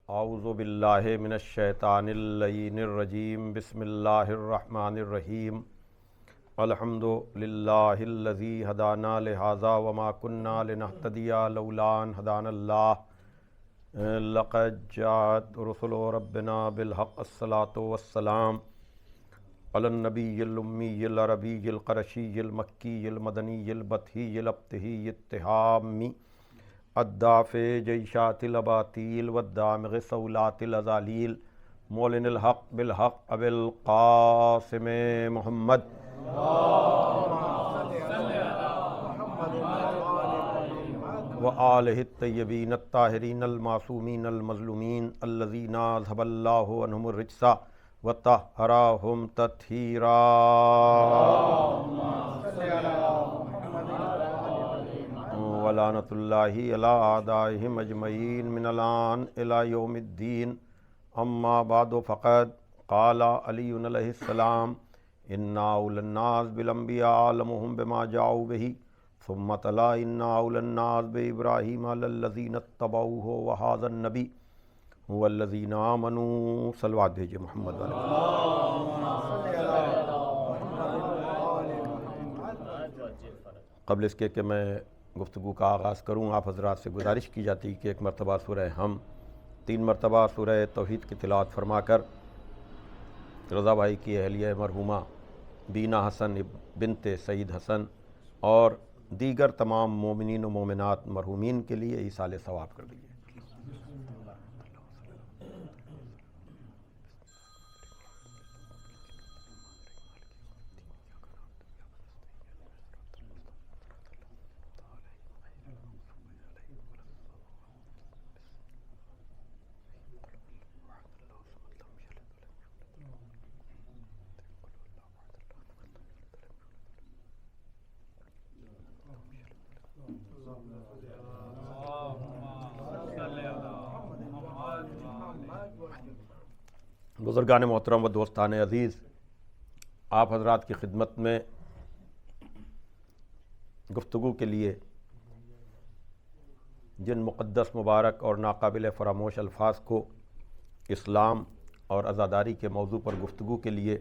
اعوذ باللہ من الشیطان اللعین الرجیم بسم اللہ الرحمن الرحیم الحمد للہ الذی ہدانا لہذا وما کنا لنہتدی لولا ان ہدانا اللہ لقد جاءت رسل ربنا بالحق الصلاة والسلام علی النبی الامی العربی القرشی المکی المدنی البطحی الابتہی التہامی الدافع جیشات الاباطیل والدامغ صولات الازالیل مولن الحق بالحق ابی القاسم محمد وآلہ الطیبین الطاہرین المعصومین المظلومین الذین اذھب اللہ عنہم الرجس وطہرہم تطہیرا ولعنۃ اللہ علی اعدائہم اجمعین من الآن الی یوم الدین اما بعد فقد قال علی علیہ السلام انا اولی الناس بالانبیاء اعلمهم بما جاءوا به ثم تلا انا اولی الناس بابراہیم علی الذین اتبعوه وهذا النبی هو الذین آمنوا صلوات بھیجئے محمد قبل اس کے میں گفتگو کا آغاز کروں، آپ حضرات سے گزارش کی جاتی کہ ایک مرتبہ سورہ ہم 3 مرتبہ سورہ توحید کی تلاوت فرما کر رضا بھائی کی اہلیہ مرحومہ بینا حسن بنت سعید حسن اور دیگر تمام مومنین و مومنات مرحومین کے لیے ایصال ثواب کر دیجیے۔ بزرگان محترم و دوستان عزیز، آپ حضرات کی خدمت میں گفتگو کے لیے جن مقدس مبارک اور ناقابل فراموش الفاظ کو اسلام اور عزاداری کے موضوع پر گفتگو کے لیے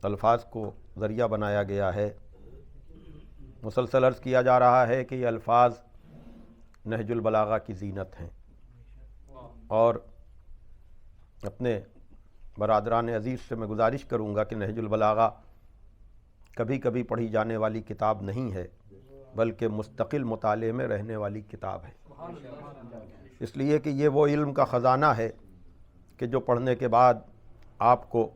الفاظ کو ذریعہ بنایا گیا ہے، مسلسل عرض کیا جا رہا ہے کہ یہ الفاظ نہج البلاغہ کی زینت ہیں، اور اپنے برادران عزیز سے میں گزارش کروں گا کہ نہج البلاغہ کبھی کبھی پڑھی جانے والی کتاب نہیں ہے، بلکہ مستقل مطالعے میں رہنے والی کتاب ہے، اس لیے کہ یہ وہ علم کا خزانہ ہے کہ جو پڑھنے کے بعد آپ کو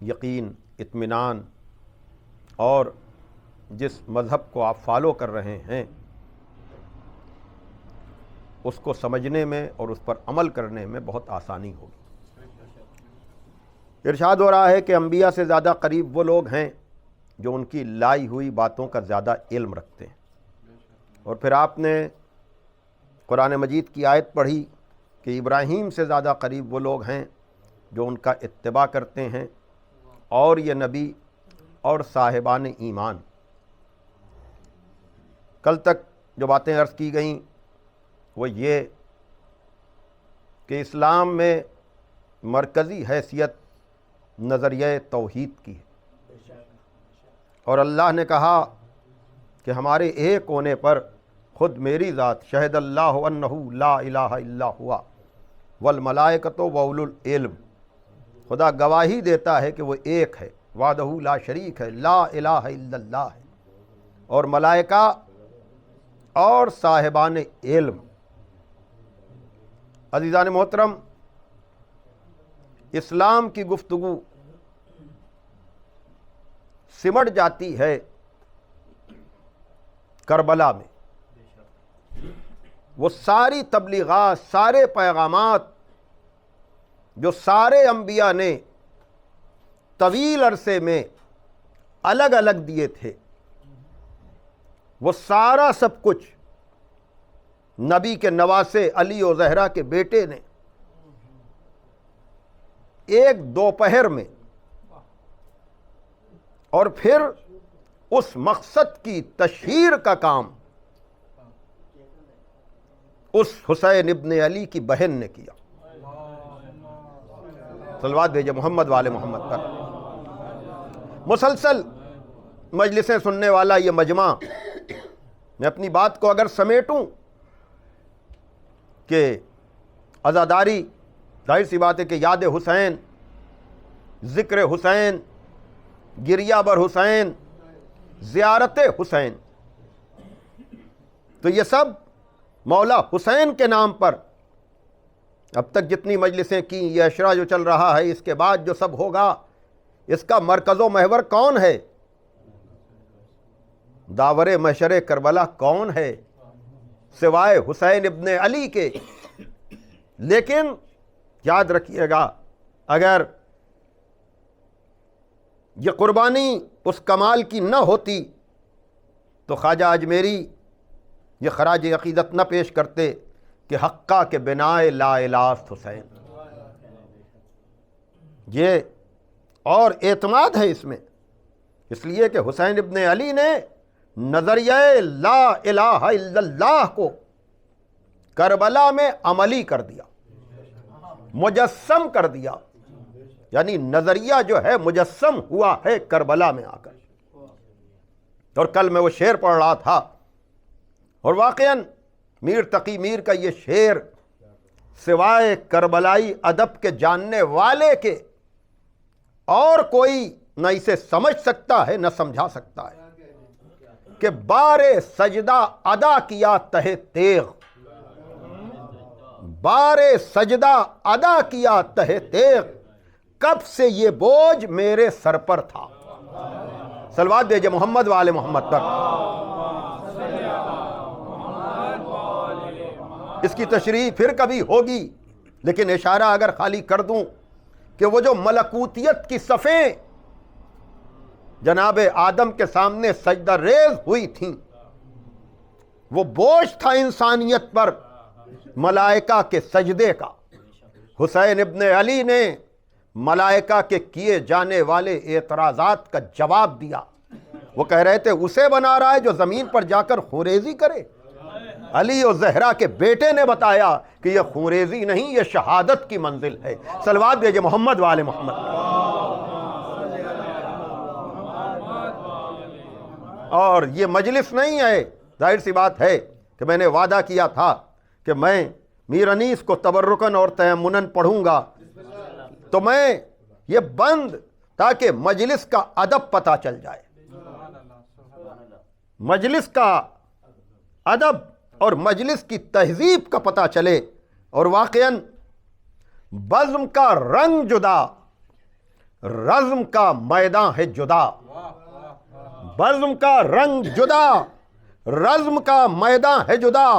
یقین، اطمینان اور جس مذہب کو آپ فالو کر رہے ہیں اس کو سمجھنے میں اور اس پر عمل کرنے میں بہت آسانی ہوگی۔ ارشاد ہو رہا ہے کہ انبیاء سے زیادہ قریب وہ لوگ ہیں جو ان کی لائی ہوئی باتوں کا زیادہ علم رکھتے ہیں، اور پھر آپ نے قرآن مجید کی آیت پڑھی کہ ابراہیم سے زیادہ قریب وہ لوگ ہیں جو ان کا اتباع کرتے ہیں، اور یہ نبی اور صاحبان ایمان۔ کل تک جو باتیں عرض کی گئیں وہ یہ کہ اسلام میں مرکزی حیثیت نظریہ توحید کی ہے، اور اللہ نے کہا کہ ہمارے ایک ہونے پر خود میری ذات شہد اللہ انہ لا الہ الا ہوا والملائکۃ واولو العلم، خدا گواہی دیتا ہے کہ وہ ایک ہے، وحدہ لا شریک ہے، لا الہ الا اللہ ہے، اور ملائکہ اور صاحبان علم۔ عزیزان محترم، اسلام کی گفتگو سمٹ جاتی ہے کربلا میں، وہ ساری تبلیغات، سارے پیغامات جو سارے انبیاء نے طویل عرصے میں الگ الگ دیے تھے، وہ سارا سب کچھ نبی کے نواسے علی و زہرا کے بیٹے نے ایک دوپہر میں، اور پھر اس مقصد کی تشہیر کا کام اس حسین ابن علی کی بہن نے کیا۔ صلوات بھیجے محمد والے محمد پر۔ مسلسل مجلسیں سننے والا یہ مجمع، میں اپنی بات کو اگر سمیٹوں کہ عزاداری، ظاہر سی بات ہے کہ یاد حسین، ذکر حسین، گریہ بر حسین، زیارت حسین، تو یہ سب مولا حسین کے نام پر اب تک جتنی مجلسیں کی، یہ عشرہ جو چل رہا ہے، اس کے بعد جو سب ہوگا، اس کا مرکز و محور کون ہے؟ داور محشر کربلا کون ہے سوائے حسین ابن علی کے؟ لیکن یاد رکھیے گا، اگر یہ قربانی اس کمال کی نہ ہوتی تو خواجہ اجمیری یہ خراج عقیدت نہ پیش کرتے کہ حقہ کے بنائے لا الہست حسین۔ یہ اور اعتماد ہے اس میں، اس لیے کہ حسین ابن علی نے نظریہ لا الہ الا اللہ کو کربلا میں عملی کر دیا، مجسم کر دیا، یعنی نظریہ جو ہے مجسم ہوا ہے کربلا میں آ کر۔ اور کل میں وہ شعر پڑھ رہا تھا، اور واقعاً میر تقی میر کا یہ شعر سوائے کربلائی ادب کے جاننے والے کے اور کوئی نہ اسے سمجھ سکتا ہے نہ سمجھا سکتا ہے کہ بار سجدہ ادا کیا تہ تیغ، بار سجدہ ادا کیا تہ تیغ، کب سے یہ بوجھ میرے سر پر تھا۔ صلوات بھیجے محمد والے محمد پر۔ اس کی تشریح پھر کبھی ہوگی، لیکن اشارہ اگر خالی کر دوں کہ وہ جو ملکوتیت کی صفیں جناب آدم کے سامنے سجدہ ریز ہوئی تھیں، وہ بوجھ تھا انسانیت پر ملائکہ کے سجدے کا۔ حسین ابن علی نے ملائکہ کے کیے جانے والے اعتراضات کا جواب دیا۔ وہ کہہ رہے تھے اسے بنا رہا ہے جو زمین پر جا کر خوریزی کرے۔ علی و زہرا کے بیٹے نے بتایا کہ یہ خوریزی نہیں، یہ شہادت کی منزل ہے۔ صلوات بھیجے محمد والے محمد۔ اور یہ مجلس نہیں ہے، ظاہر سی بات ہے کہ میں نے وعدہ کیا تھا کہ میں میر انیس کو تبرکن اور تیمنن پڑھوں گا، تو میں یہ بند تاکہ مجلس کا ادب پتہ چل جائے، مجلس کا ادب اور مجلس کی تہذیب کا پتہ چلے۔ اور واقعاً بزم کا رنگ جدا، رزم کا میدان ہے جدا، بزم کا رنگ جدا، رزم کا میدان ہے جدا،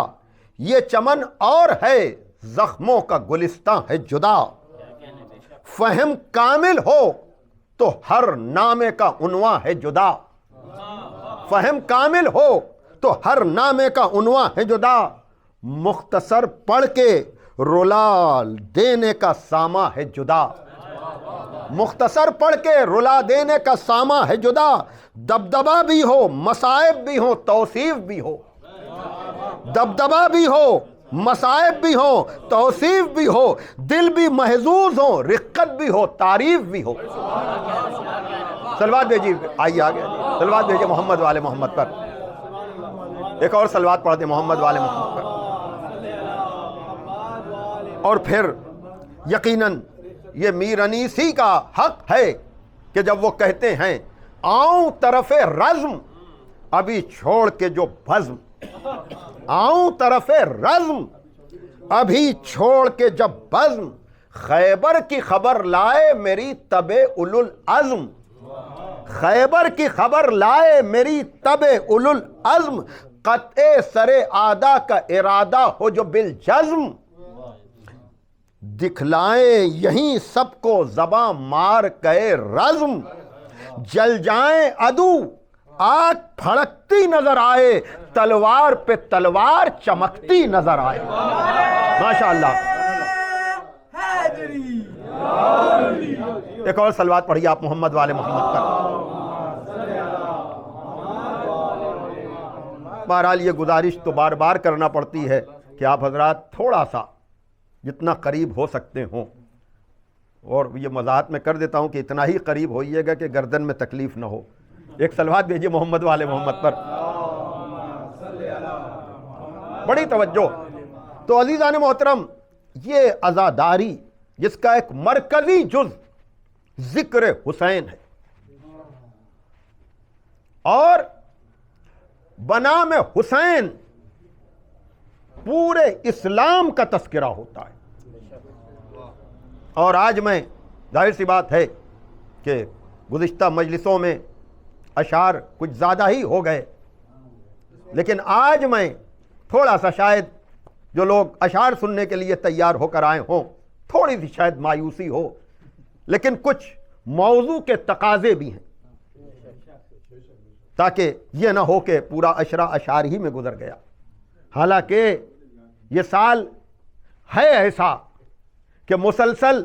یہ چمن اور ہے زخموں کا گلستان ہے جدا، فہم کامل ہو تو ہر نامے کا عنوان ہے جدا، فہم کامل ہو تو ہر نامے کا عنوان ہے جدا، مختصر پڑھ کے رلا دینے کا ساما ہے جدا، مختصر پڑھ کے رلا دینے کا ساما ہے جدا، دبدبا بھی ہو مصائب بھی ہو توصیف بھی ہو، دبدبا بھی ہو مصائب بھی ہو توصیف بھی ہو، دل بھی محظوظ ہو رقت بھی ہو تعریف بھی ہو۔ صلوات بھیجیے، آئیے آگے، صلوات بھیجیے محمد والے محمد پر۔ ایک اور صلوات پڑھ دیں محمد والے محمد پر۔ اور پھر یقیناً یہ میر انیسی کا حق ہے کہ جب وہ کہتے ہیں آؤں طرف رزم ابھی چھوڑ کے جو بزم، آؤں طرف رزم ابھی چھوڑ کے جب بزم، خیبر کی خبر لائے میری تب اولو العزم، خیبر کی خبر لائے میری تب اولو العزم، قطع سر آدھا کا ارادہ ہو جو بالجزم، دکھلائیں یہیں سب کو زباں مار کے رزم، جل جائیں عدو آگ پھڑکتی نظر آئے، تلوار پہ تلوار چمکتی نظر آئے۔ ماشاءاللہ۔ ایک اور صلوات پڑھیے آپ محمد والے محمد پر۔ بہرحال یہ گزارش تو بار بار کرنا پڑتی ہے کہ آپ حضرات تھوڑا سا جتنا قریب ہو سکتے ہوں، اور یہ وضاحت میں کر دیتا ہوں کہ اتنا ہی قریب ہوئیے گا کہ گردن میں تکلیف نہ ہو. ایک صلوات بھیجیے محمد والے محمد پر. بڑی توجہ. تو عزیزان محترم، یہ عزاداری جس کا ایک مرکزی جز ذکر حسین ہے، اور بنام حسین پورے اسلام کا تذکرہ ہوتا ہے. اور آج میں ظاہر سی بات ہے کہ گزشتہ مجلسوں میں اشعار کچھ زیادہ ہی ہو گئے، لیکن آج میں تھوڑا سا شاید جو لوگ اشعار سننے کے لیے تیار ہو کر آئے ہوں تھوڑی سی شاید مایوسی ہو، لیکن کچھ موضوع کے تقاضے بھی ہیں تاکہ یہ نہ ہو کہ پورا اشرا اشعار ہی میں گزر گیا. حالانکہ یہ سال ہے ایسا کہ مسلسل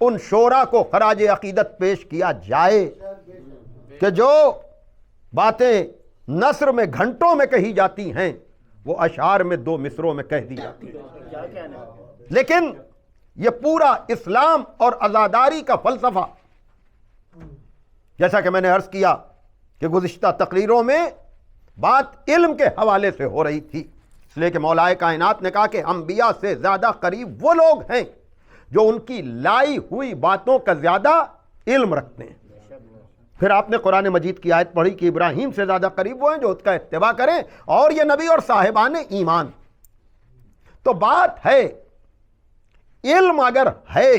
ان شعراء کو خراج عقیدت پیش کیا جائے کہ جو باتیں نثر میں گھنٹوں میں کہی جاتی ہیں وہ اشعار میں 2 مصروں میں کہہ دی جاتی ہیں. لیکن یہ پورا اسلام اور عزاداری کا فلسفہ، جیسا کہ میں نے عرض کیا کہ گزشتہ تقریروں میں بات علم کے حوالے سے ہو رہی تھی، اس لیے کہ مولا کائنات نے کہا کہ انبیاء سے زیادہ قریب وہ لوگ ہیں جو ان کی لائی ہوئی باتوں کا زیادہ علم رکھتے ہیں. پھر آپ نے قرآن مجید کی آیت پڑھی کہ ابراہیم سے زیادہ قریب وہ ہیں جو اس کا اتباع کریں، اور یہ نبی اور صاحبان ایمان. تو بات ہے علم اگر ہے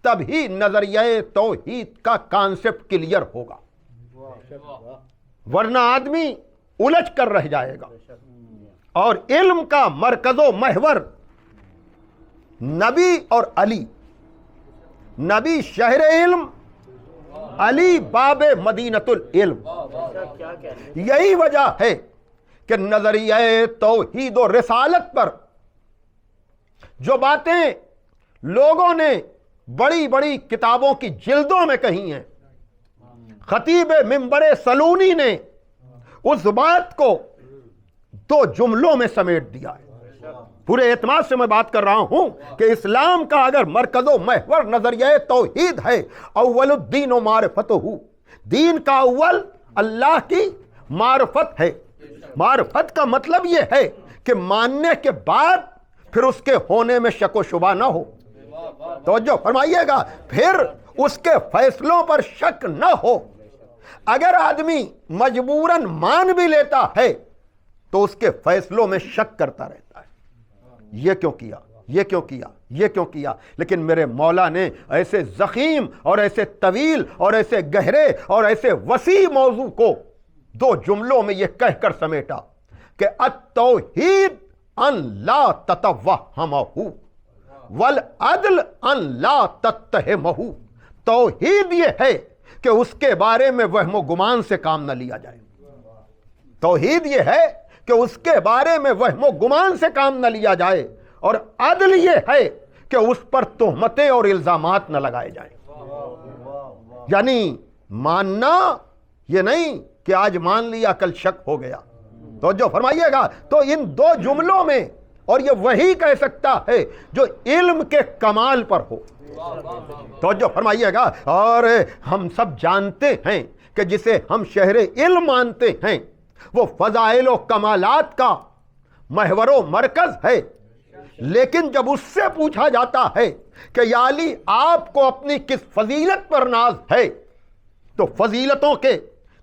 تب ہی نظریہ توحید کا کانسیپٹ کلیئر ہوگا، ورنہ آدمی الجھ کر رہ جائے گا. اور علم کا مرکز و محور نبی اور علی، نبی شہر علم، علی باب مدینۃ العلم. یہی وجہ ہے کہ نظریہ توحید و رسالت پر جو باتیں لوگوں نے بڑی بڑی کتابوں کی جلدوں میں کہی ہیں، خطیب منبر سلونی نے اس بات کو 2 جملوں میں سمیٹ دیا ہے. پورے اعتماد سے میں بات کر رہا ہوں کہ اسلام کا اگر مرکز و محور نظریہ توحید ہے، اول الدین و معرفت ہو، دین کا اول اللہ کی معرفت ہے. معرفت کا مطلب یہ ہے کہ ماننے کے بعد پھر اس کے ہونے میں شک و شبہ نہ ہو. توجہ فرمائیے گا، پھر اس کے فیصلوں پر شک نہ ہو. اگر آدمی مجبوراً مان بھی لیتا ہے تو اس کے فیصلوں میں شک کرتا رہتا ہے، یہ کیوں کیا، یہ کیوں کیا، یہ کیوں کیا. لیکن میرے مولا نے ایسے ضخیم اور ایسے طویل اور ایسے گہرے اور ایسے وسیع موضوع کو 2 جملوں میں یہ کہہ کر سمیٹا کہ التوحید ان لا تتوہمہ والعدل ان لا تتہمہ. توحید یہ ہے کہ اس کے بارے میں وہم و گمان سے کام نہ لیا جائے. توحید یہ ہے کہ اس کے بارے میں وہم و گمان سے کام نہ لیا جائے، اور عدل یہ ہے کہ اس پر تہمتیں اور الزامات نہ لگائے جائیں. یعنی ماننا یہ نہیں کہ آج مان لیا کل شک ہو گیا. تو جو فرمائیے گا، تو ان 2 جملوں میں، اور یہ وہی کہہ سکتا ہے جو علم کے کمال پر ہو. توجہ فرمائیے گا. اور ہم سب جانتے ہیں کہ جسے ہم شہر علم مانتے ہیں وہ فضائل و کمالات کا محور و مرکز ہے. لیکن جب اس سے پوچھا جاتا ہے کہ یا علی آپ کو اپنی کس فضیلت پر ناز ہے، تو فضیلتوں کے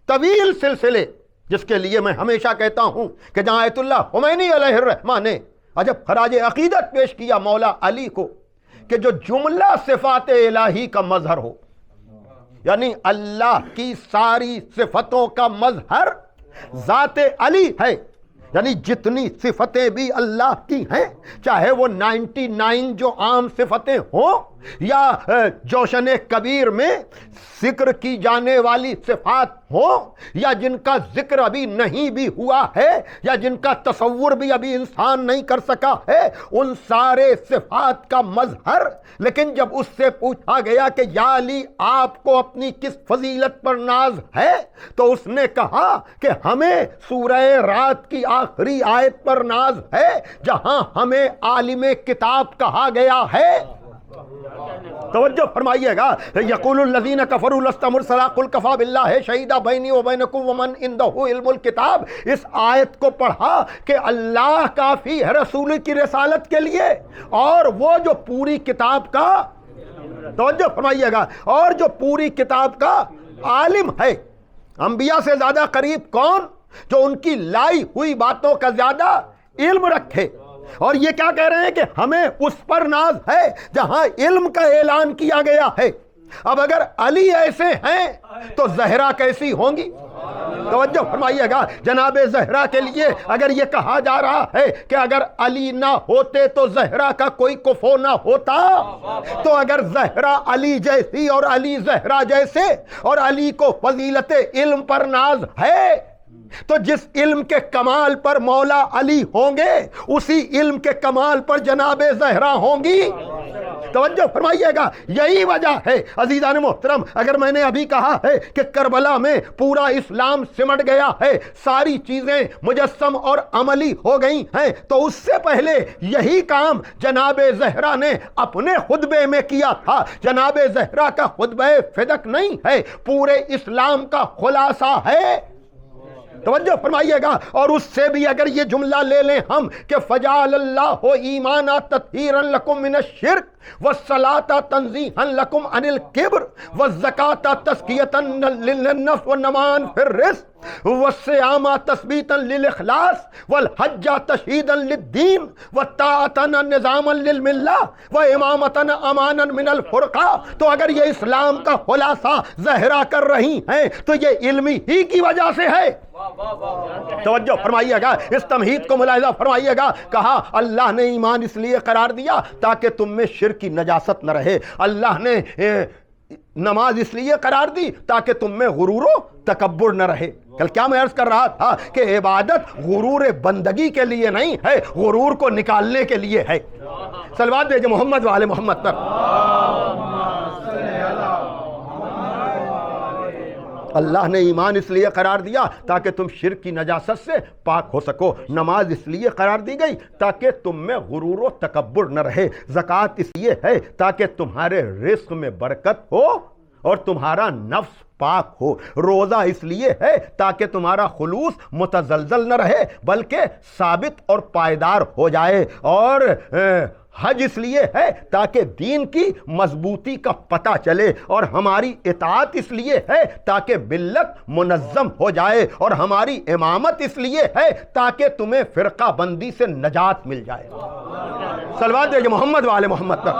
طویل سلسلے، جس کے لیے میں ہمیشہ کہتا ہوں کہ جہاں آیت اللہ خمینی علیہ الرحمہ نے عجب خراج عقیدت پیش کیا مولا علی کو کہ جو جملہ صفات الہی کا مظہر ہو، یعنی اللہ کی ساری صفتوں کا مظہر ذات علی ہے. یعنی جتنی صفتیں بھی اللہ کی ہیں، چاہے وہ 99 جو عام صفتیں ہوں یا جوشن کبیر میں ذکر کی جانے والی صفات ہوں، یا جن کا ذکر ابھی نہیں بھی ہوا ہے، یا جن کا تصور بھی ابھی انسان نہیں کر سکا ہے، ان سارے صفات کا مظہر۔ لیکن جب اس سے پوچھا گیا کہ یا علی آپ کو اپنی کس فضیلت پر ناز ہے، تو اس نے کہا کہ ہمیں سورہ رات کی آخری آیت پر ناز ہے، جہاں ہمیں عالم کتاب کہا گیا ہے۔ توجہ فرمائیے گا، یقول الذین کفروا لست مرسلا قل کفی باللہ شہیدا بینی و بینکم ومن عندہ علم الکتاب۔ اس آیت کو پڑھا کہ اللہ کافی ہے رسول کی رسالت کے لیے، اور وہ جو پوری کتاب کا، توجہ فرمائیے گا، اور جو پوری کتاب کا عالم ہے۔ انبیاء سے زیادہ قریب کون؟ جو ان کی لائی ہوئی باتوں کا زیادہ علم رکھے۔ اور یہ کیا کہہ رہے ہیں کہ ہمیں اس پر ناز ہے جہاں علم کا اعلان کیا گیا ہے۔ اب اگر علی ایسے ہیں تو زہرا کیسی ہوں گی؟ توجہ فرمائیے گا، جناب زہرا کے لیے اگر یہ کہا جا رہا ہے کہ اگر علی نہ ہوتے تو زہرا کا کوئی کفو نہ ہوتا، تو اگر زہرا علی جیسی اور علی زہرا جیسے اور علی کو فضیلت علم پر ناز ہے، تو جس علم کے کمال پر مولا علی ہوں گے اسی علم کے کمال پر جناب زہرا ہوں گی۔ توجہ فرمائیے گا، یہی وجہ ہے عزیزان محترم، اگر میں نے ابھی کہا ہے کہ کربلا میں پورا اسلام سمٹ گیا ہے، ساری چیزیں مجسم اور عملی ہو گئی ہیں، تو اس سے پہلے یہی کام جناب زہرا نے اپنے خطبے میں کیا تھا۔ جناب زہرا کا خطبہ فدق نہیں ہے، پورے اسلام کا خلاصہ ہے۔ توجہ فرمائیے گا، اور اس سے بھی اگر یہ جملہ لے لیں ہم کہ فجعل اللہ ایمانا تطہیرا لکم من الشرک والصلاۃ تنزیہا لکم عن الکبر والزکاۃ تزکیۃ للنفس والنمان فی الرزق والصیام تثبیتا للاخلاص والحج تشہیدا للدین والطاعۃ نظاما للملہ وامامۃ امانا من الفرقہ۔ تو اگر یہ اسلام کا خلاصہ زہرا کر رہی ہیں تو یہ علمی ہی کی وجہ سے ہے۔ توجہ فرمائیے گا، اس تمہید کو ملاحظہ فرمائیے گا، کہا اللہ نے ایمان اس لیے قرار دیا تاکہ تم میں شرک کی نجاست نہ رہے۔ اللہ نے نماز اس لیے قرار دی تاکہ تم میں غرور و تکبر نہ رہے۔ کل کیا میں عرض کر رہا تھا کہ عبادت غرور بندگی کے لیے نہیں ہے، غرور کو نکالنے کے لیے ہے۔ صلوات بھیجیں محمد والے محمد پر۔ اللہ نے ایمان اس لیے قرار دیا تاکہ تم شرک کی نجاست سے پاک ہو سکو۔ نماز اس لیے قرار دی گئی تاکہ تم میں غرور و تکبر نہ رہے۔ زکوٰۃ اس لیے ہے تاکہ تمہارے رزق میں برکت ہو اور تمہارا نفس پاک ہو۔ روزہ اس لیے ہے تاکہ تمہارا خلوص متزلزل نہ رہے بلکہ ثابت اور پائیدار ہو جائے۔ اور حج اس لیے ہے تاکہ دین کی مضبوطی کا پتہ چلے، اور ہماری اطاعت اس لیے ہے تاکہ ملت منظم ہو جائے، اور ہماری امامت اس لیے ہے تاکہ تمہیں فرقہ بندی سے نجات مل جائے۔ صلوات دیجئے محمد والے محمد پر۔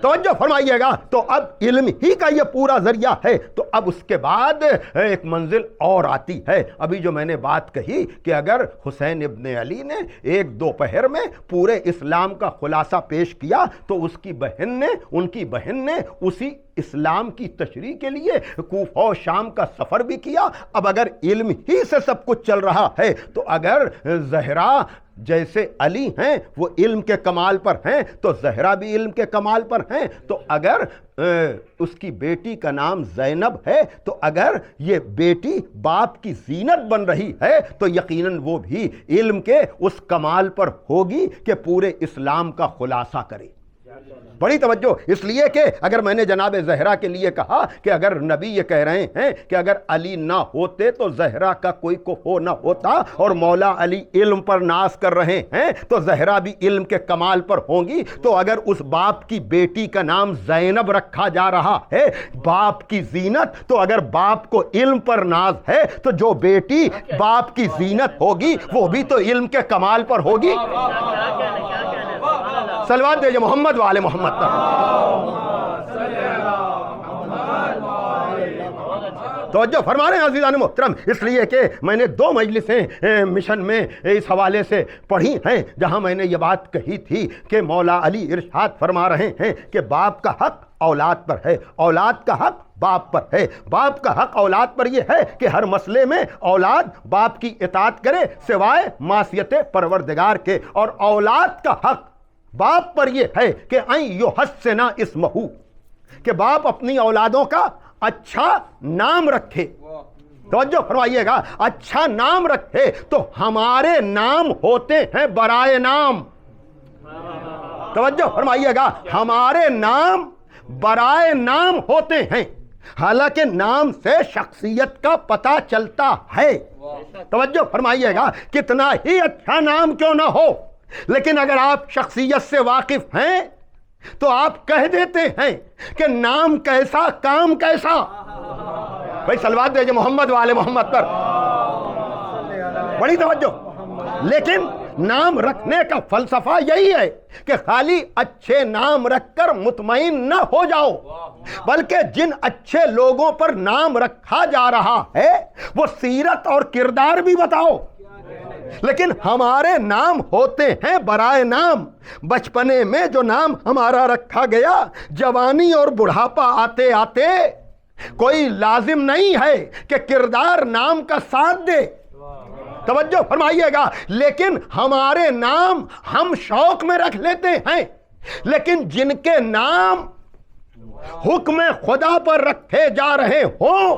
توجہ فرمائیے گا، تو اب علم ہی کا یہ پورا ذریعہ ہے۔ تو اب اس کے بعد ایک منزل اور آتی ہے۔ ابھی جو میں نے بات کہی کہ اگر حسین ابن علی نے ایک دوپہر میں پورے اسلام کا خلاصہ پیش کیا تو ان کی بہن نے اسی اسلام کی تشریح کے لیے کوفہ و شام کا سفر بھی کیا۔ اب اگر علم ہی سے سب کچھ چل رہا ہے تو اگر زہرا جیسے علی ہیں وہ علم کے کمال پر ہیں تو زہرا بھی علم کے کمال پر ہیں، تو اگر اس کی بیٹی کا نام زینب ہے تو اگر یہ بیٹی باپ کی زینت بن رہی ہے تو یقیناً وہ بھی علم کے اس کمال پر ہوگی کہ پورے اسلام کا خلاصہ کرے۔ بڑی توجہ، اس لیے کہ اگر میں نے جناب زہرا کے لیے کہا کہ اگر نبی یہ کہہ رہے ہیں کہ اگر علی نہ ہوتے تو زہرا کا کوئی کفو نہ ہوتا، اور مولا علی علم پر ناز کر رہے ہیں تو زہرا بھی علم کے کمال پر ہوں گی، تو اگر اس باپ کی بیٹی کا نام زینب رکھا جا رہا ہے، باپ کی زینت، تو اگر باپ کو علم پر ناز ہے تو جو بیٹی باپ کی زینت ہوگی وہ بھی تو علم کے کمال پر ہوگی۔ صلوات دیجئے محمد والے محمد پر۔ توجہ فرما رہے ہیں عزیزان محترم، اس لیے کہ میں نے 2 مجلسیں مشن میں اس حوالے سے پڑھی ہیں جہاں میں نے یہ بات کہی تھی کہ مولا علی ارشاد فرما رہے ہیں کہ باپ کا حق اولاد پر ہے، اولاد کا حق باپ پر ہے، باپ کا حق اولاد پر یہ ہے کہ ہر مسئلے میں اولاد باپ کی اطاعت کرے سوائے معصیت پروردگار کے، اور اولاد کا حق باپ پر یہ ہے کہ ان یحسن اسمہ، کہ باپ اپنی اولادوں کا اچھا نام رکھے۔ توجہ فرمائیے گا، اچھا نام رکھے تو ہمارے نام ہوتے ہیں برائے نام۔ توجہ فرمائیے گا، ہمارے نام برائے نام ہوتے ہیں، حالانکہ نام سے شخصیت کا پتہ چلتا ہے۔ توجہ فرمائیے گا، کتنا ہی اچھا نام کیوں نہ ہو، لیکن اگر آپ شخصیت سے واقف ہیں تو آپ کہہ دیتے ہیں کہ نام کیسا کام کیسا۔ بھائی صلوات دے محمد والے محمد پر بڑی توجہ۔ لیکن نام رکھنے کا فلسفہ یہی ہے کہ خالی اچھے نام رکھ کر مطمئن نہ ہو جاؤ، بلکہ جن اچھے لوگوں پر نام رکھا جا رہا ہے وہ سیرت اور کردار بھی بتاؤ۔ لیکن ہمارے نام ہوتے ہیں برائے نام۔ بچپنے میں جو نام ہمارا رکھا گیا، جوانی اور بڑھاپا آتے آتے کوئی لازم نہیں ہے کہ کردار نام کا ساتھ دے۔ توجہ فرمائیے گا، لیکن ہمارے نام ہم شوق میں رکھ لیتے ہیں، لیکن جن کے نام حکم خدا پر رکھے جا رہے ہوں،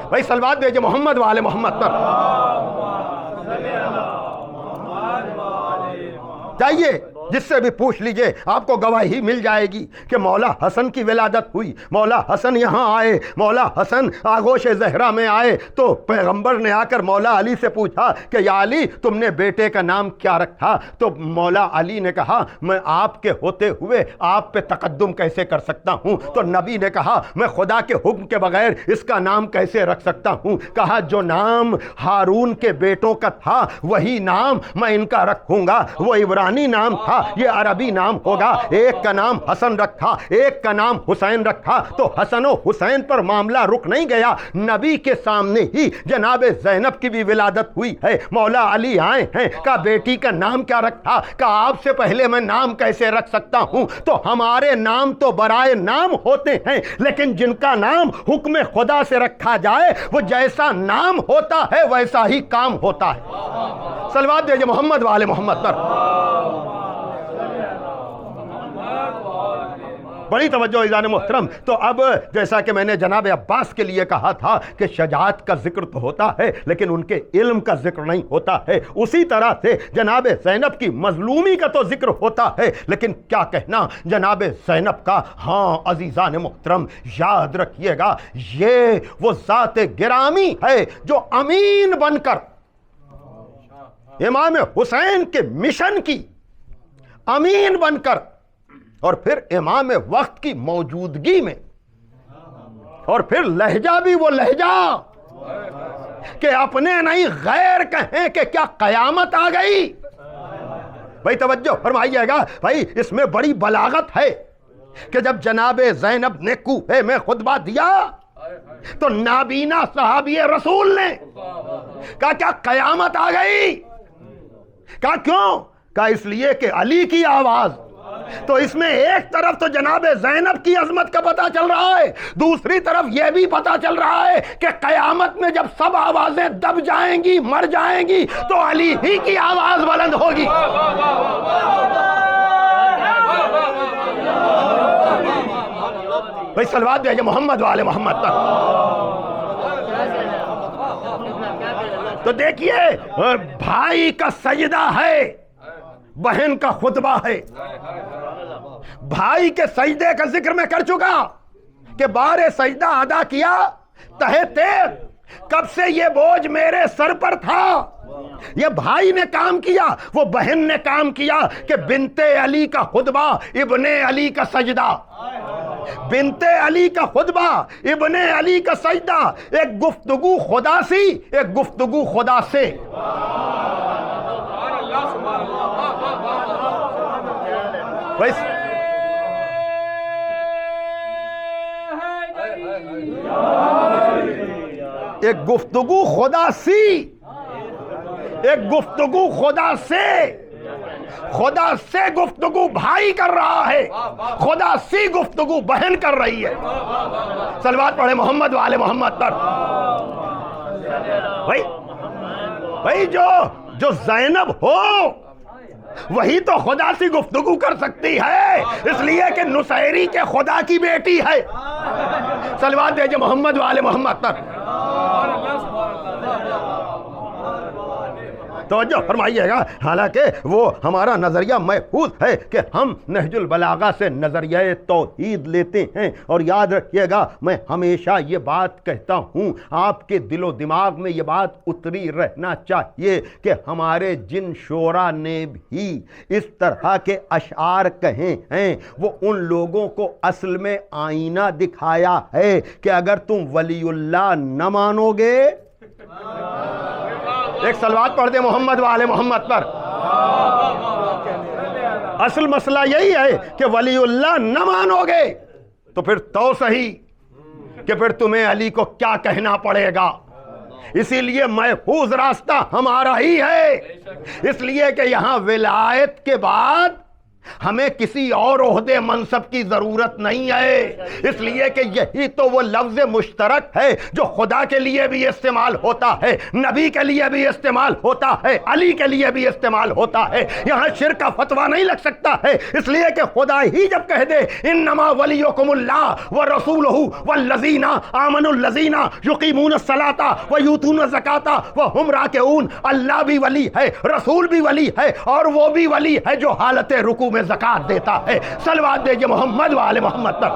بھائی صلوات بھیجے محمد والے محمد پر چاہیے، جس سے بھی پوچھ لیجئے آپ کو گواہی مل جائے گی کہ مولا حسن کی ولادت ہوئی، مولا حسن یہاں آئے، مولا حسن آغوش زہرا میں آئے تو پیغمبر نے آ کر مولا علی سے پوچھا کہ یا علی تم نے بیٹے کا نام کیا رکھا؟ تو مولا علی نے کہا میں آپ کے ہوتے ہوئے آپ پہ تقدم کیسے کر سکتا ہوں؟ تو نبی نے کہا میں خدا کے حکم کے بغیر اس کا نام کیسے رکھ سکتا ہوں؟ کہا جو نام ہارون کے بیٹوں کا تھا وہی نام میں ان کا رکھوں گا۔ وہ عبرانی نام تھا، یہ عربی نام ہوگا۔ ایک کا نام حسن رکھا، ایک کا نام حسین رکھا، تو حسن و حسین پر معاملہ رک نہیں گیا، نبی کے سامنے ہی جناب زینب کی بھی ولادت ہوئی ہے۔ مولا علی آئے ہیں، کہا بیٹی کا نام کیا رکھا؟ کہا آپ سے پہلے میں نام کیسے رکھ سکتا ہوں؟ تو ہمارے نام تو برائے نام ہوتے ہیں، لیکن جن کا نام حکم خدا سے رکھا جائے وہ جیسا نام ہوتا ہے ویسا ہی کام ہوتا ہے۔ صلوات دیجئے محمد والے محمد پر بڑی توجہ عزیزان محترم۔ تو اب جیسا کہ میں نے جناب عباس کے لیے کہا تھا کہ شجاعت کا ذکر تو ہوتا ہے لیکن ان کے علم کا ذکر نہیں ہوتا ہے، اسی طرح سے جناب زینب کی مظلومی کا تو ذکر ہوتا ہے لیکن کیا کہنا جناب زینب کا۔ ہاں عزیزان محترم یاد رکھیے گا، یہ وہ ذات گرامی ہے جو امین بن کر امام حسین کے مشن کی امین بن کر، اور پھر امام وقت کی موجودگی میں، اور پھر لہجہ بھی وہ لہجہ کہ اپنے نہیں غیر کہیں کہ کیا قیامت آ گئی۔ بھائی توجہ فرمائیے گا، بھائی اس میں بڑی بلاغت ہے کہ جب جناب زینب نے کوفے میں خطبہ دیا تو نابینا صحابی رسول نے کہا کیا قیامت آ گئی؟ کہا کیوں؟ کہا اس لیے کہ علی کی آواز۔ تو اس میں ایک طرف تو جناب زینب کی عظمت کا پتہ چل رہا ہے، دوسری طرف یہ بھی پتہ چل رہا ہے کہ قیامت میں جب سب آوازیں دب جائیں گی، مر جائیں گی، تو علی ہی کی آواز بلند ہوگی۔ بھائی صلوات دیجئے محمد والے محمد پر۔ تو دیکھیے بھائی کا سجدہ ہے، بہن کا خطبہ ہے۔ بھائی کے سجدے کا ذکر میں کر چکا کہ بار سجدہ ادا کیا تہے تیغ، کب سے یہ بوجھ میرے سر پر تھا، یہ بھائی نے کام کیا، وہ بہن نے کام کیا کہ بنت علی کا خطبہ ابن علی کا سجدہ، بنت علی کا خطبہ ابن علی کا سجدہ، ایک گفتگو خدا سی، ایک گفتگو خدا سے۔ ایک گفتگو خدا سی، ایک گفتگو خدا سے گفتگو بھائی کر رہا ہے، خدا سی گفتگو بہن کر رہی ہے۔ صلوات پڑھے محمد والے محمد پر۔ بھائی جو زینب ہو وہی تو خدا سے گفتگو کر سکتی ہے، اس لیے کہ نصیری کے خدا کی بیٹی ہے۔ صلوات دیجئے محمد والے محمد پر۔ توجہ فرمائیے گا، حالانکہ وہ ہمارا نظریہ محفوظ ہے کہ ہم نہج البلاغہ سے نظریہ توحید لیتے ہیں، اور یاد رکھیے گا میں ہمیشہ یہ بات کہتا ہوں، آپ کے دل و دماغ میں یہ بات اتری رہنا چاہیے کہ ہمارے جن شعراء نے بھی اس طرح کے اشعار کہے ہیں وہ ان لوگوں کو اصل میں آئینہ دکھایا ہے کہ اگر تم ولی اللہ نہ مانو گے، ایک صلوات پڑھ دے محمد والے محمد پر۔ اصل مسئلہ یہی ہے کہ ولی اللہ نہ مانو گے تو پھر تو صحیح کہ پھر تمہیں علی کو کیا کہنا پڑے گا۔ اسی لیے محفوظ راستہ ہمارا ہی ہے، اس لیے کہ یہاں ولایت کے بعد ہمیں کسی اور عہدے منصب کی ضرورت نہیں ہے، اس لیے کہ یہی تو وہ لفظ مشترک ہے جو خدا کے لیے بھی استعمال ہوتا ہے، نبی کے لیے بھی استعمال ہوتا ہے، علی کے لیے بھی استعمال ہوتا ہے۔ یہاں شرک کا فتویٰ نہیں لگ سکتا ہے، اس لیے کہ خدا ہی جب کہہ دے انما ولیکم اللہ ورسولہ والذین آمنوا الذین یقیمون الصلاۃ ویؤتون الزکاۃ وہم راکعون، اللہ بھی ولی ہے، رسول بھی ولی ہے، اور وہ بھی ولی ہے جو حالت رکوع میں زکات دیتا ہے۔ صلوات دیجئے محمد والے محمد پر۔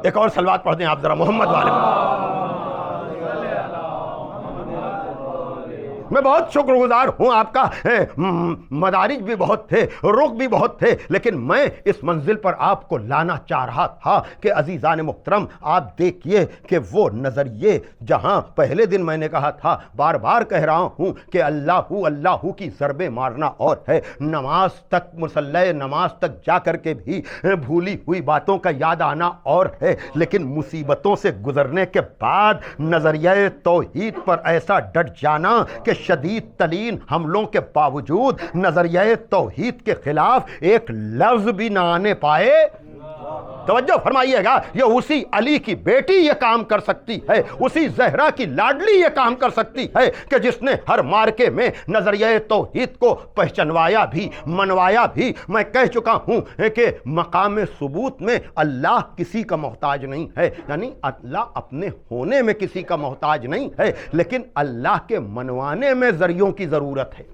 ایک اور صلوات پڑھ دیں آپ ذرا محمد والے محمد۔ میں بہت شکر گزار ہوں آپ کا، مدارج بھی بہت تھے، رخ بھی بہت تھے، لیکن میں اس منزل پر آپ کو لانا چاہ رہا تھا کہ عزیزان محترم آپ دیکھیے کہ وہ نظریے جہاں پہلے دن میں نے کہا تھا، بار بار کہہ رہا ہوں کہ اللہ کی ضربیں مارنا اور ہے، نماز تک مصلی نماز تک جا کر کے بھی بھولی ہوئی باتوں کا یاد آنا اور ہے، لیکن مصیبتوں سے گزرنے کے بعد نظریہ توحید پر ایسا ڈٹ جانا کہ شدید ترین حملوں کے باوجود نظریہ توحید کے خلاف ایک لفظ بھی نہ آنے پائے۔ توجہ فرمائیے گا، یہ اسی علی کی بیٹی یہ کام کر سکتی ہے، اسی زہرا کی لاڈلی یہ کام کر سکتی ہے کہ جس نے ہر مارکے میں نظریہ توحید کو پہچنوایا بھی، منوایا بھی۔ میں کہہ چکا ہوں کہ مقام ثبوت میں اللہ کسی کا محتاج نہیں ہے، یعنی اللہ اپنے ہونے میں کسی کا محتاج نہیں ہے، لیکن اللہ کے منوانے میں ذریعوں کی ضرورت ہے۔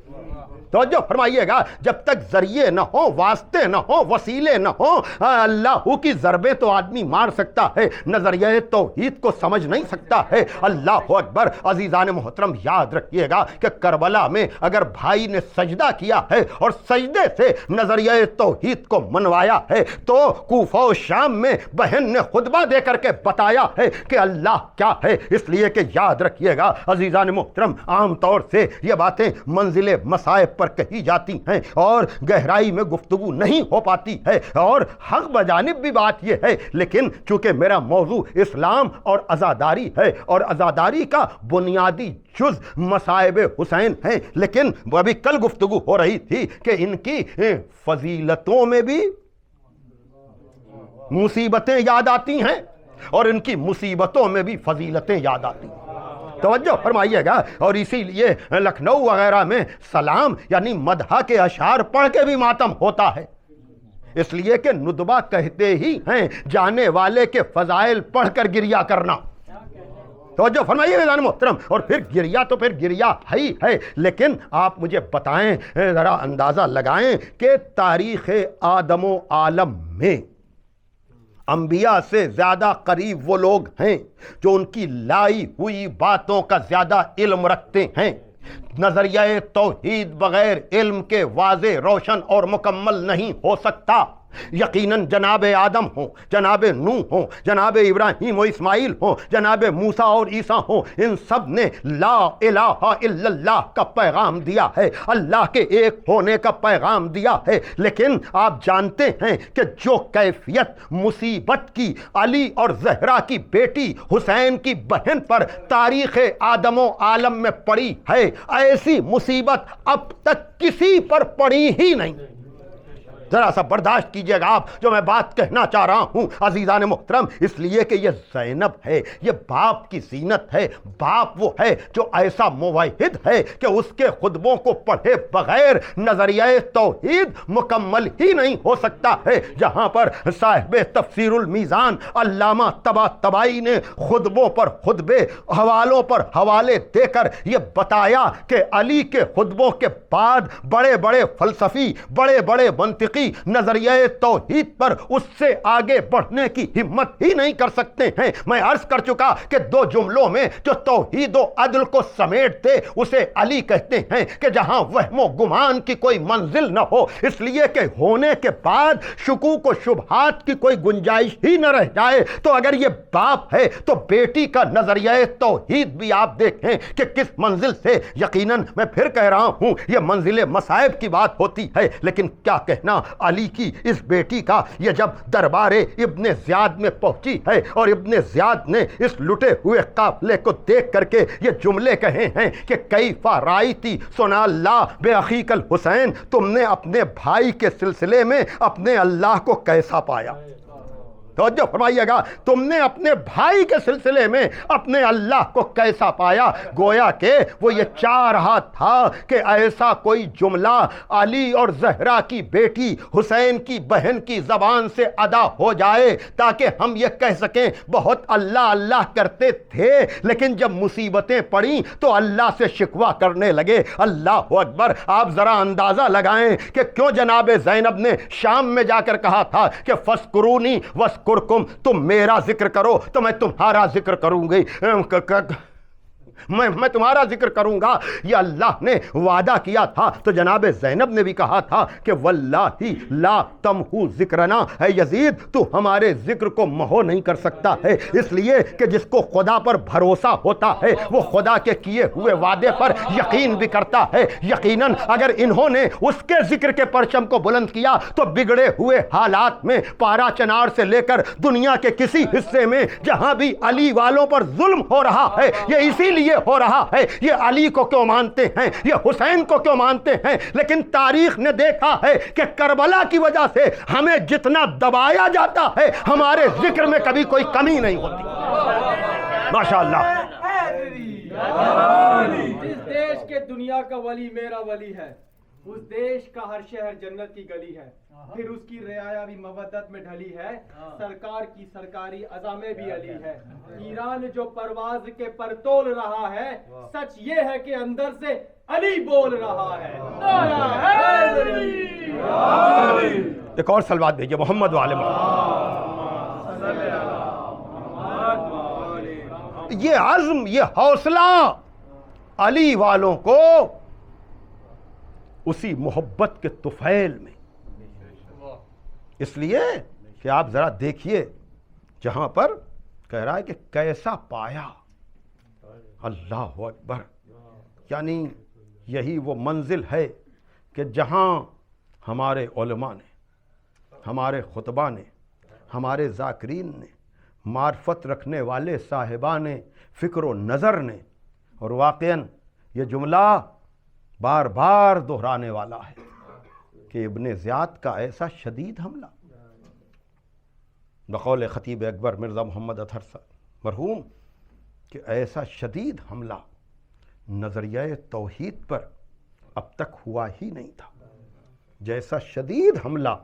توجہ فرمائیے گا، جب تک ذریعے نہ ہو، واسطے نہ ہو، وسیلے نہ ہو، اللہ کی ضربیں تو آدمی مار سکتا ہے، نظریہ توحید کو سمجھ نہیں سکتا ہے۔ اللہ اکبر۔ عزیزان محترم یاد رکھیے گا کہ کربلا میں اگر بھائی نے سجدہ کیا ہے اور سجدے سے نظریہ توحید کو منوایا ہے تو کوفہ و شام میں بہن نے خطبہ دے کر کے بتایا ہے کہ اللہ کیا ہے۔ اس لیے کہ یاد رکھیے گا عزیزان محترم، عام طور سے یہ باتیں منزل مصائب پر کہی جاتی ہیں اور گہرائی میں گفتگو نہیں ہو پاتی ہے، اور حق بجانب بھی بات یہ ہے، لیکن چونکہ میرا موضوع اسلام اور عزاداری ہے اور عزاداری کا بنیادی جز مصائب حسین ہیں، لیکن ابھی کل گفتگو ہو رہی تھی کہ ان کی فضیلتوں میں بھی مصیبتیں یاد آتی ہیں اور ان کی مصیبتوں میں بھی فضیلتیں یاد آتی ہیں۔ توجہ فرمائیے گا، اور اسی لیے لکھنؤ وغیرہ میں سلام یعنی مدح کے اشعار پڑھ کے بھی ماتم ہوتا ہے، اس لیے کہ ندبہ کہتے ہی ہیں جانے والے کے فضائل پڑھ کر گریہ کرنا۔ توجہ فرمائیے گا محترم، اور پھر گریہ تو پھر گریہ ہے، لیکن آپ مجھے بتائیں، ذرا اندازہ لگائیں کہ تاریخ آدم و عالم میں انبیاء سے زیادہ قریب وہ لوگ ہیں جو ان کی لائی ہوئی باتوں کا زیادہ علم رکھتے ہیں۔ نظریہ توحید بغیر علم کے واضح، روشن اور مکمل نہیں ہو سکتا۔ یقیناً جناب آدم ہوں، جناب نوح ہوں، جناب ابراہیم و اسماعیل ہوں، جناب موسیٰ اور عیسیٰ ہوں، ان سب نے لا الہ الا اللہ کا پیغام دیا ہے، اللہ کے ایک ہونے کا پیغام دیا ہے۔ لیکن آپ جانتے ہیں کہ جو کیفیت مصیبت کی علی اور زہرا کی بیٹی حسین کی بہن پر تاریخ آدم و عالم میں پڑی ہے، ایسی مصیبت اب تک کسی پر پڑی ہی نہیں۔ ذرا سا برداشت کیجئے گا آپ جو میں بات کہنا چاہ رہا ہوں عزیزان محترم، اس لیے کہ یہ زینب ہے، یہ باپ کی زینت ہے۔ باپ وہ ہے جو ایسا موحد ہے کہ اس کے خطبوں کو پڑھے بغیر نظریہ توحید مکمل ہی نہیں ہو سکتا ہے۔ جہاں پر صاحب تفسیر المیزان علامہ طباطبائی نے خطبوں پر خطبے، حوالوں پر حوالے دے کر یہ بتایا کہ علی کے خطبوں کے بعد بڑے بڑے فلسفی، بڑے بڑے منطقی نظریہ توحید پر اس سے آگے بڑھنے کی ہمت ہی نہیں کر سکتے ہیں۔ میں عرض کر چکا کہ دو جملوں میں جو توحید و عدل کو سمیٹ دے اسے علی کہتے ہیں کہ جہاں وہم و گمان کی کوئی منزل نہ ہو، اس لیے کہ ہونے کے بعد شکوک و شبہات کی کوئی گنجائش ہی نہ رہ جائے۔ تو اگر یہ باپ ہے تو بیٹی کا نظریہ توحید بھی آپ دیکھیں کہ کس منزل سے، یقیناً میں پھر کہہ رہا ہوں یہ منزل مصائب کی بات ہوتی ہے، لیکن کیا کہنا علی کی اس بیٹی کا، یہ جب دربار ابن زیاد میں پہنچی ہے اور ابن زیاد نے اس لٹے ہوئے قافلے کو دیکھ کر کے یہ جملے کہے ہیں کہ کیف رأیتی صنع اللہ بأخیک الحسین، تم نے اپنے بھائی کے سلسلے میں اپنے اللہ کو کیسا پایا؟ توجہ فرمائیے گا، تم نے اپنے بھائی کے سلسلے میں اپنے اللہ کو کیسا پایا؟ گویا کہ وہ یہ چاہ رہا تھا کہ ایسا کوئی جملہ علی اور زہرا کی بیٹی حسین کی بہن کی زبان سے ادا ہو جائے تاکہ ہم یہ کہہ سکیں بہت اللہ اللہ کرتے تھے، لیکن جب مصیبتیں پڑیں تو اللہ سے شکوہ کرنے لگے۔ اللہ اکبر! آپ ذرا اندازہ لگائیں کہ کیوں جناب زینب نے شام میں جا کر کہا تھا کہ فَاسْکُرُونِی وَاسْکُرْکُم، تم میرا ذکر کرو تو میں تمہارا ذکر کروں گی، میں تمہارا ذکر کروں گا۔ یہ اللہ نے وعدہ کیا تھا تو جناب زینب نے بھی کہا تھا کہ واللہ لا تمحو ذکرنا، اے یزید تو ہمارے ذکر کو محو نہیں کر سکتا ہے، اس لیے کہ جس کو خدا پر بھروسہ ہوتا ہے وہ خدا کے کیے ہوئے وعدے پر یقین بھی کرتا ہے۔ یقیناً اگر انہوں نے اس کے ذکر کے پرچم کو بلند کیا تو بگڑے ہوئے حالات میں پارا چنار سے لے کر دنیا کے کسی حصے میں جہاں بھی علی والوں پر ظلم ہو رہا ہے، یہ اسی لیے ہو رہا ہے، یہ علی کو کیوں مانتے ہیں، یہ حسین کو کیوں مانتے ہیں، لیکن تاریخ نے دیکھا ہے کہ کربلا کی وجہ سے ہمیں جتنا دبایا جاتا ہے ہمارے ذکر میں کبھی کوئی کمی نہیں ہوتی۔ ماشاءاللہ۔ جس دیش کے دنیا کا ولی میرا ولی ہے، اس دیش کا ہر شہر جنت کی گلی ہے، پھر اس کی رعایا بھی مودت میں ڈھلی ہے، سرکار کی سرکاری عزا میں بھی علی ہے۔ ایران جو پرواز کے پر تول رہا ہے، سچ یہ ہے کہ اندر سے علی بول رہا ہے۔ ایک اور سلوات بھیجیے محمد و آل محمد۔ یہ عزم، یہ حوصلہ علی والوں کو اسی محبت کے طفیل میں، اس لیے کہ آپ ذرا دیکھیے جہاں پر کہہ رہا ہے کہ کیسا پایا۔ اللہ اکبر! یعنی یہی وہ منزل ہے کہ جہاں ہمارے علماء نے، ہمارے خطبہ نے، ہمارے ذاکرین نے، معرفت رکھنے والے صاحبان فکر و نظر نے، اور واقعاً یہ جملہ بار بار دہرانے والا ہے کہ ابن زیاد کا ایسا شدید حملہ، بقول خطیب اکبر مرزا محمد اطہر صاحب مرحوم، کہ ایسا شدید حملہ نظریہ توحید پر اب تک ہوا ہی نہیں تھا جیسا شدید حملہ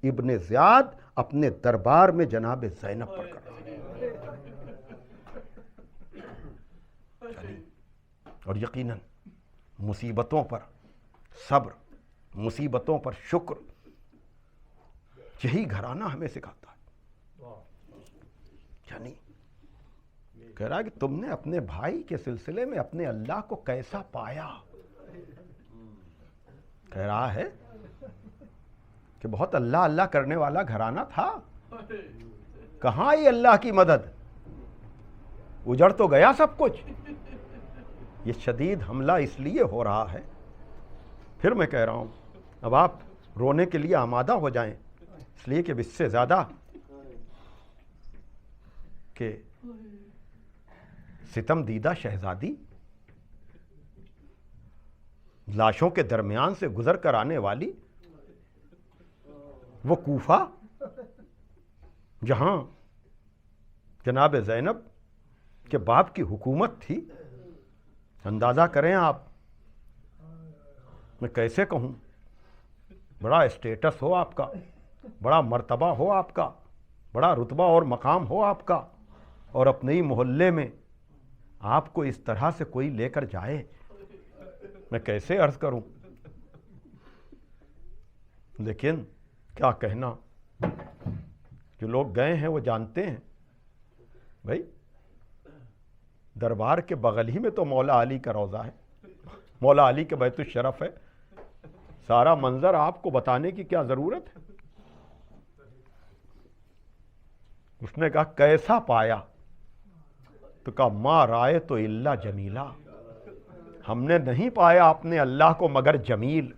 ابن زیاد اپنے دربار میں جناب زینب پر کر رہا ہے۔ اور یقیناً مصیبتوں پر صبر، مصیبتوں پر شکر، یہی گھرانہ ہمیں سکھاتا ہے۔ یعنی کہہ رہا ہے کہ تم نے اپنے بھائی کے سلسلے میں اپنے اللہ کو کیسا پایا؟ کہہ رہا ہے کہ بہت اللہ اللہ کرنے والا گھرانہ تھا، کہاں آئی اللہ کی مدد، اجڑ تو گیا سب کچھ۔ یہ شدید حملہ اس لیے ہو رہا ہے، پھر میں کہہ رہا ہوں اب آپ رونے کے لیے آمادہ ہو جائیں، اس لیے کہ اس سے زیادہ کہ ستم دیدہ شہزادی لاشوں کے درمیان سے گزر کر آنے والی وہ کوفہ جہاں جناب زینب کے باپ کی حکومت تھی، اندازہ کریں آپ، میں کیسے کہوں، بڑا اسٹیٹس ہو آپ کا، بڑا مرتبہ ہو آپ کا، بڑا رتبہ اور مقام ہو آپ کا، اور اپنے ہی محلے میں آپ کو اس طرح سے کوئی لے کر جائے، میں کیسے عرض کروں۔ لیکن کیا کہنا، جو لوگ گئے ہیں وہ جانتے ہیں بھائی، دربار کے بغل ہی میں تو مولا علی کا روضہ ہے، مولا علی کے بیت الشرف ہے، سارا منظر آپ کو بتانے کی کیا ضرورت ہے۔ اس نے کہا کیسا پایا، تو کہا ما رائے تو الا جمیلا، ہم نے نہیں پایا اپنے اللہ کو مگر جمیل،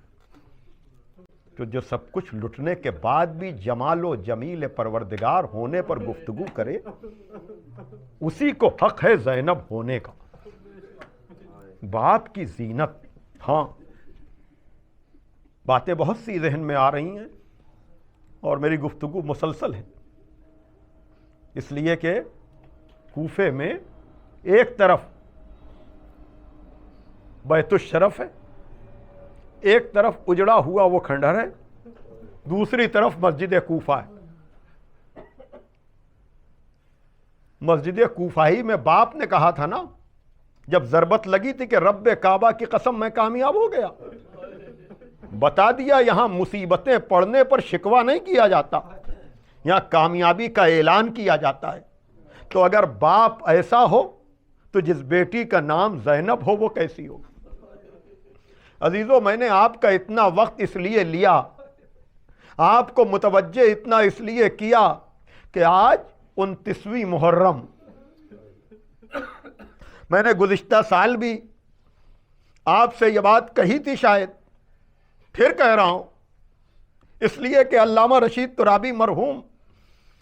تو جو سب کچھ لٹنے کے بعد بھی جمال و جمیل پروردگار ہونے پر گفتگو کرے، اسی کو حق ہے زینب ہونے کا، باپ کی زینت۔ ہاں باتیں بہت سی ذہن میں آ رہی ہیں اور میری گفتگو مسلسل ہے، اس لیے کہ کوفے میں ایک طرف بیت الشرف ہے، ایک طرف اجڑا ہوا وہ کھنڈر ہے، دوسری طرف مسجد کوفہ ہے۔ مسجد کوفہ ہی میں باپ نے کہا تھا نا جب ضربت لگی تھی کہ رب کعبہ کی قسم میں کامیاب ہو گیا، بتا دیا یہاں مصیبتیں پڑنے پر شکوہ نہیں کیا جاتا، یہاں کامیابی کا اعلان کیا جاتا ہے۔ تو اگر باپ ایسا ہو تو جس بیٹی کا نام زینب ہو وہ کیسی ہو۔ عزیزو، میں نے آپ کا اتنا وقت اس لیے لیا، آپ کو متوجہ اتنا اس لیے کیا کہ آج 29ویں محرم، میں نے گزشتہ سال بھی آپ سے یہ بات کہی تھی، شاید پھر کہہ رہا ہوں، اس لیے کہ علامہ رشید ترابی مرحوم،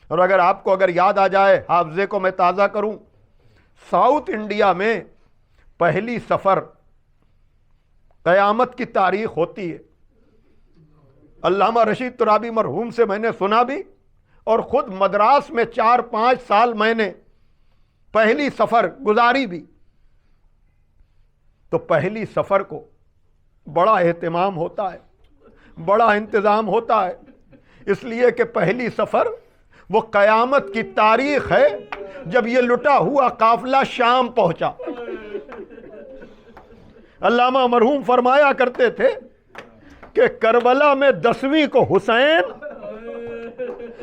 اور اگر آپ کو یاد آ جائے، حافظے کو میں تازہ کروں، ساؤتھ انڈیا میں پہلی سفر قیامت کی تاریخ ہوتی ہے۔ علامہ رشید ترابی مرحوم سے میں نے سنا بھی، اور خود مدراس میں 4-5 سال میں نے پہلی سفر گزاری بھی۔ تو پہلی سفر کو بڑا اہتمام ہوتا ہے، بڑا انتظام ہوتا ہے، اس لیے کہ پہلی سفر وہ قیامت کی تاریخ ہے جب یہ لٹا ہوا قافلہ شام پہنچا۔ علامہ مرحوم فرمایا کرتے تھے کہ کربلا میں 10ویں کو حسین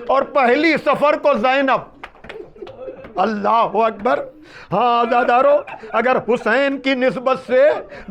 اور پہلی سفر کو زینب۔ اللہ اکبر۔ ہاں عزادارو، اگر حسین کی نسبت سے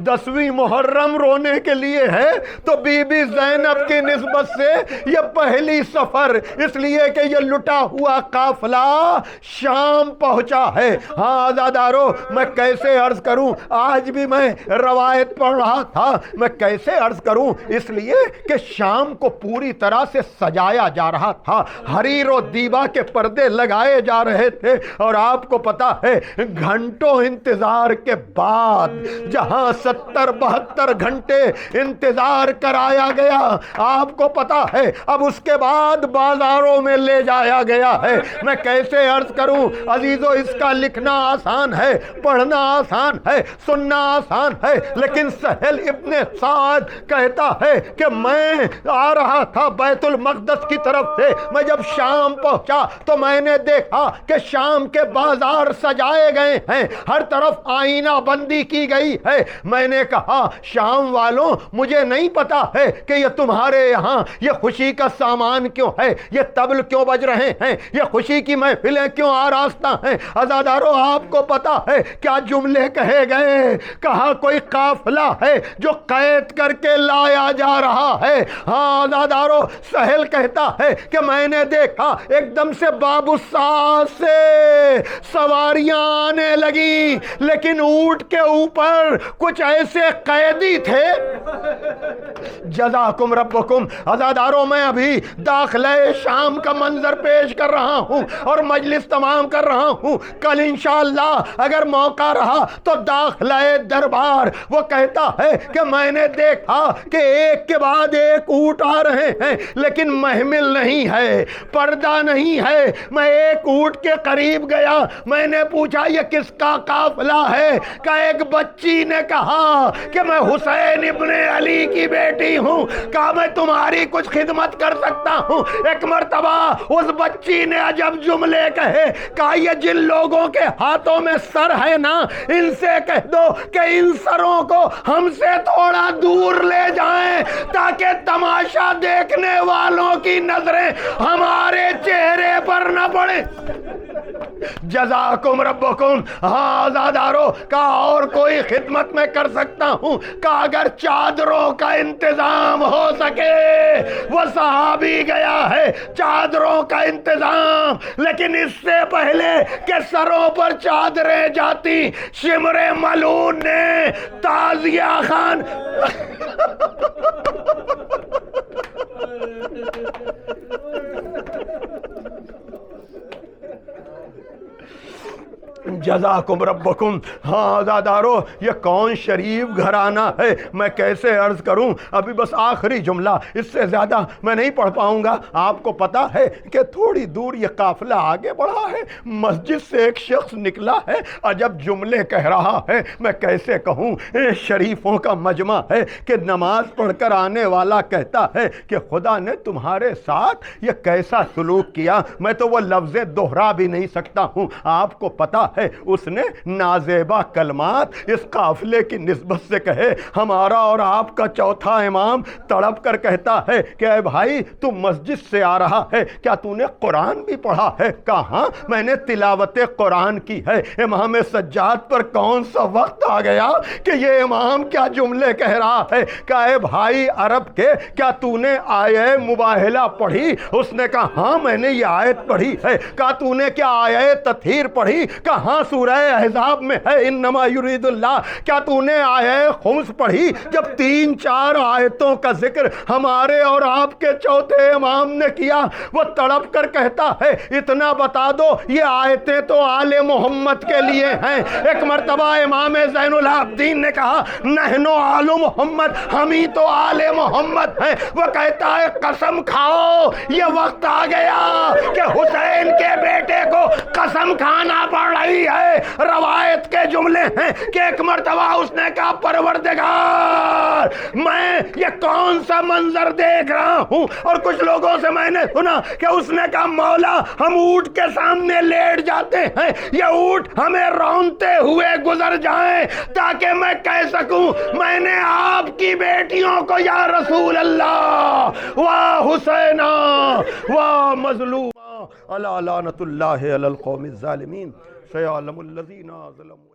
10ویں محرم رونے کے لیے ہے تو بی بی زینب کی نسبت سے یہ پہلی سفر، اس لیے کہ یہ لٹا ہوا قافلہ شام پہنچا ہے۔ ہاں عزادارو، میں کیسے عرض کروں، آج بھی میں روایت پڑھ رہا تھا، میں کیسے عرض کروں، اس لیے کہ شام کو پوری طرح سے سجایا جا رہا تھا، حریر و دیبا کے پردے لگائے جا رہے تھے، اور آپ کو پتا ہے گھنٹوں انتظار کے بعد جہاں 70-72 گھنٹے انتظار کرایا گیا، آپ کو پتا ہے اب اس کے بعد بازاروں میں لے جایا گیا ہے۔ میں کیسے عرض کروں عزیزو، اس کا لکھنا آسان ہے، پڑھنا آسان ہے، سننا آسان ہے، لیکن سہل ابن سعد کہتا ہے کہ میں آ رہا تھا بیت المقدس کی طرف سے، میں جب شام پہنچا تو میں نے دیکھا کہ شام کے بازار سجائے لائے گئے ہیں، ہر طرف آئینہ بندی کی گئی ہے۔ میں نے کہا شام والوں مجھے نہیں پتا ہے کہ یہ تمہارے یہاں یہ خوشی کا سامان کیوں ہے، یہ طبل کیوں بج رہے ہیں، یہ خوشی کی محفلیں کیوں آراستہ ہیں۔ عزادارو آپ کو پتا ہے کیا جملے کہے گئے؟ کہا کوئی قافلہ ہے جو قید کر کے لایا جا رہا ہے۔ ہاں عزادارو، سہل کہتا ہے کہ میں نے دیکھا ایک دم سے باب الساعة سے سواریاں آنے لگی، لیکن اونٹ کے اوپر کچھ ایسے قیدی تھے۔ جزاکم ربکم۔ عزادارو میں ابھی داخلہ شام کا منظر پیش کر رہا ہوں اور مجلس تمام کر رہا ہوں۔ کل انشاءاللہ اگر موقع رہا تو داخلہ دربار وہ کہتا ہے کہ میں نے دیکھا کہ ایک کے بعد ایک اونٹ آ رہے ہیں، لیکن محمل نہیں ہے، پردہ نہیں ہے۔ میں ایک اونٹ کے قریب گیا، میں نے پوچھا یہ کس کا قافلہ ہے؟ کہ ایک بچی نے کہا کہ میں حسین ابن علی کی بیٹی ہوں۔ کہا میں تمہاری کچھ خدمت کر سکتا ہوں؟ ایک مرتبہ اس بچی نے عجب جملے کہے، کہا یہ جن لوگوں کے ہاتھوں میں سر ہے نا، ان سے کہہ دو کہ ان سروں کو ہم سے تھوڑا دور لے جائیں تاکہ تماشا دیکھنے والوں کی نظریں ہمارے چہرے پر نہ پڑیں۔ جزاکم ربکم۔ ہاں عزادارو، کہا اور کوئی خدمت میں کر سکتا ہوں؟ کہا اگر چادروں کا انتظام ہو سکے۔ وہ صحابی گیا ہے چادروں کا انتظام، لیکن اس سے پہلے کہ سروں پر چادریں جاتی، شمر ملعون نے تازیہ خان جزاکم ربکم۔ ہاں عزادارو، یہ کون شریف گھرانہ ہے، میں کیسے عرض کروں؟ ابھی بس آخری جملہ، اس سے زیادہ میں نہیں پڑھ پاؤں گا۔ آپ کو پتا ہے کہ تھوڑی دور یہ قافلہ آگے بڑھا ہے، مسجد سے ایک شخص نکلا ہے، عجب جملے کہہ رہا ہے، میں کیسے کہوں؟ شریفوں کا مجمع ہے کہ نماز پڑھ کر آنے والا کہتا ہے کہ خدا نے تمہارے ساتھ یہ کیسا سلوک کیا، میں تو وہ لفظ دوہرا بھی نہیں سکتا ہوں۔ آپ کو پتا ہے اس نے نازیبا کلمات اس قافلے کی نسبت سے کہے۔ ہمارا اور آپ کا چوتھا امام تڑپ کر کہتا ہے کہ اے بھائی تو مسجد سے آ رہا ہے، کیا تو نے قرآن بھی پڑھا ہے؟ کہاں میں نے تلاوت قرآن کی ہے۔ امام سجاد پر کون سا وقت آ گیا کہ یہ امام کیا جملے کہہ رہا ہے کہ اے بھائی عرب کے، کیا تو نے آیہ مباہلہ پڑھی؟ اس نے کہا ہاں میں نے یہ آیت پڑھی ہے۔ کہا تو نے کیا آیہ تطہیر پڑھی؟ کہاں سورہ احزاب میں ہے انما یرید اللہ۔ کیا تو نے آیہ خمس پڑھی؟ جب 3-4 آیتوں کا ذکر ہمارے اور آپ کے چوتھے امام نے کیا، وہ تڑپ کر کہتا ہے اتنا بتا دو یہ آیتیں تو آل محمد کے لیے ہیں۔ ایک مرتبہ امام زین العابدین نے کہا نحن آل محمد، ہم ہی تو آل محمد ہیں۔ وہ کہتا ہے قسم کھاؤ یہ وقت آ گیا کہ حسین کے بیٹے کو قسم کھانا پڑ رہی ہے۔ روایت کے جملے ہیں کہ ایک مرتبہ اس نے کہا پروردگار میں یہ کون سا منظر دیکھ رہا ہوں، اور کچھ لوگوں سے میں نے سنا کہ اس نے کہا مولا ہم اونٹ کے سامنے لیٹ جاتے ہیں، یہ اونٹ ہمیں رونتے ہوئے گزر جائیں تاکہ میں کہہ سکوں میں نے آپ کی بیٹیوں کو یا رسول اللہ واہ حسینہ واہ مظلومہ الا لعنت اللہ علی القوم الظالمین سیعلم الذین ظلموا